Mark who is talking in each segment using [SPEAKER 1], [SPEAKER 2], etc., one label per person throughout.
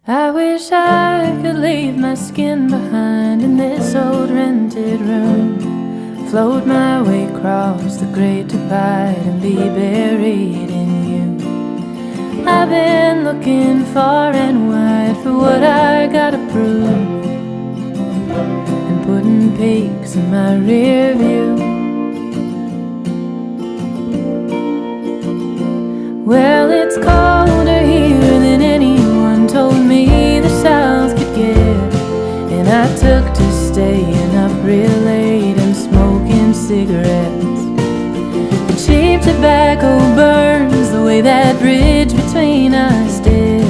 [SPEAKER 1] I wish I could leave my skin behind in this old rented room, float my way across the great divide and be buried in you. I've been looking far and wide for what I gotta prove, and putting peaks in my rear view. Well, it's colder here than anyone told me the South could get, and I took to staying up real late and smoking cigarettes. The cheap tobacco burns the way that bridge between us did,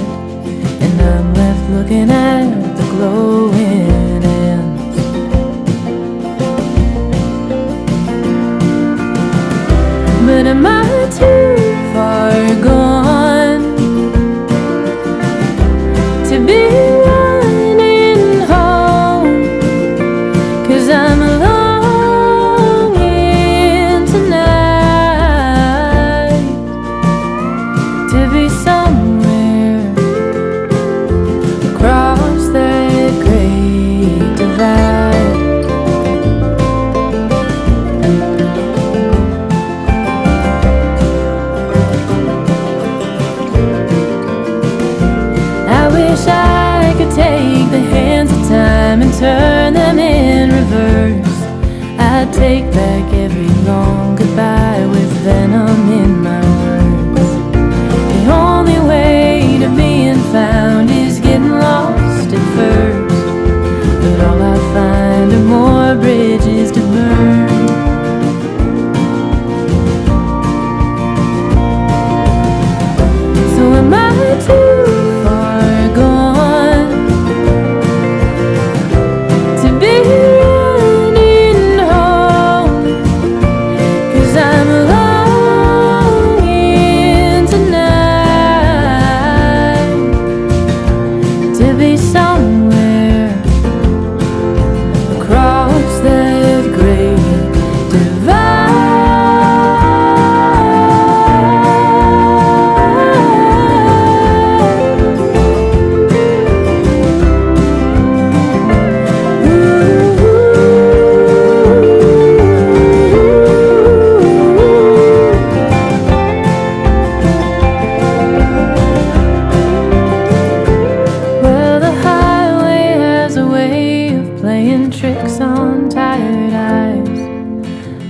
[SPEAKER 1] and I'm left looking at the glowing ends. But am I too far gone to be running home? 'Cause I'm longing tonight to be somewhere across that great divide. Wish I could take the hands of time and turn them in reverse. I'd take back every long goodbye with venom in my words. The only way to being found is getting lost at first, but all I find are more bridges to burn. So am I too somewhere across that great divide? Playing tricks on tired eyes.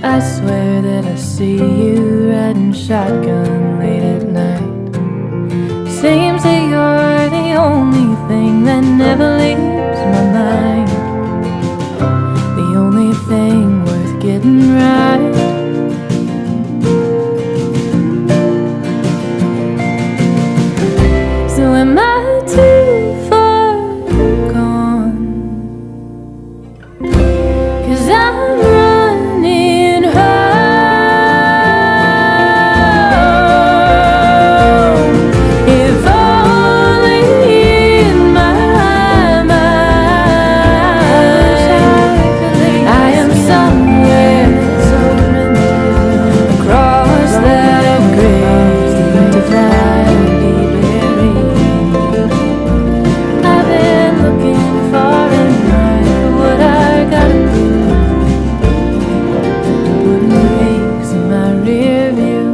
[SPEAKER 1] I swear that I see you riding shotgun late at night. Seems that you're the only thing that never leaves my mind, the only thing worth getting right. So am I too far gone? 'Cause I'm running home. If only in my mind I am somewhere across that great divide. I've been looking far and wide for what I gotta prove, putting peaks in my rear view.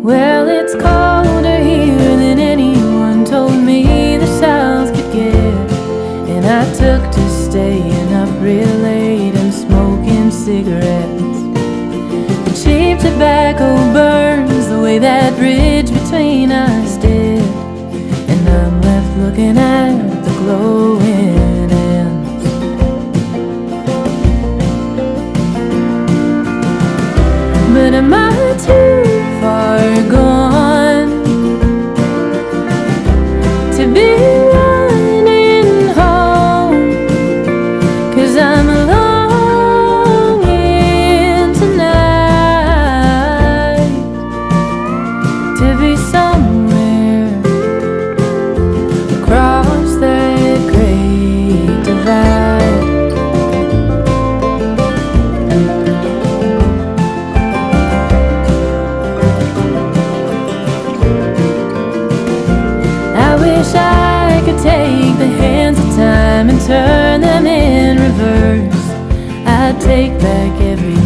[SPEAKER 1] Well, it's colder here than anyone told me the South could get, and I took to staying up real late and smoking cigarettes. The cheap tobacco burns the way that bridge between us did, and I'm left looking at the glowing ends. But am I too far gone to be running home? 'Cause I'm longing tonight to be somewhere across that great divide. take back every